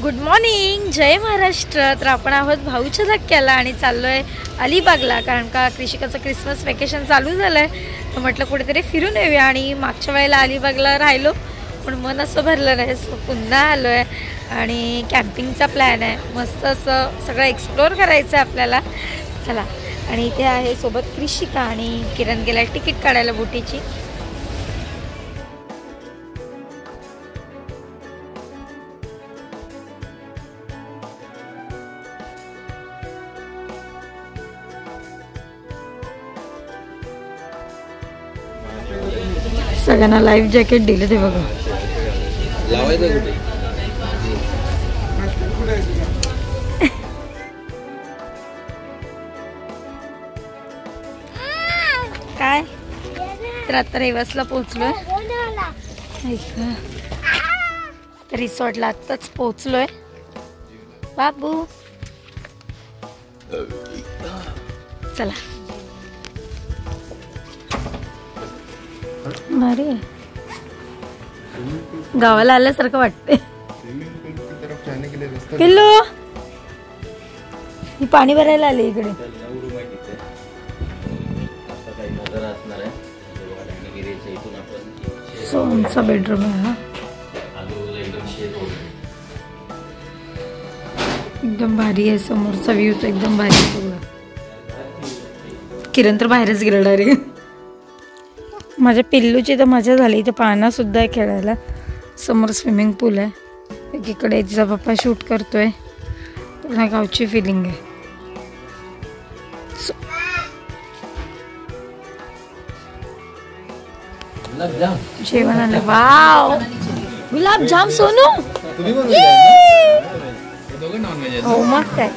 Good morning, जय महाराष्ट्र. तर आपण आहोत भाऊच्या धक्क्याला आणि चाललो आहे अलिबागला, कारण का कृषिकाचं क्रिसमस वेकेशन चालू झालं आहे. तर म्हटलं कुठेतरी फिरून येऊया. आणि मागच्या वेळेला अलिबागला राहिलो पण मन असं भरलं नाही, सो पुन्हा आलो आहे. आणि कॅम्पिंगचा प्लॅन आहे, मस्त असं सगळं एक्सप्लोअर करायचं आहे आपल्याला. चला. आणि इथे आहे सोबत कृषिका आणि किरण गेला तिकीट काढायला बोटीची. सगळ्यांना लाईफ जॅकेट दिले ते बघा. काय तर आता रेवासला पोहोचलोय. रिसॉर्टला आत्ताच पोहोचलोय. बाबू चला. अरे गावाला आल्यासारखं वाटते. पिल्लू मी पाणी भरायला आले इकडे. सोनचा बेडरूम आहे हा. एकदम भारी आहे, समोरचा व्ह्यू तर एकदम भारी आहे. किरण तर बाहेरच गेला डायरेक्ट. माझ्या पिल्लूची तर मजा झाली. इथे पाळणा सुद्धा आहे खेळायला. समोर स्विमिंग पूल आहे. एकीकडे तिचा पप्पा शूट करतोय. पूर्ण गावची फिलिंग आहे. जेवण आलं. वाव, गुलाबजाम सोनू. हो मग काय.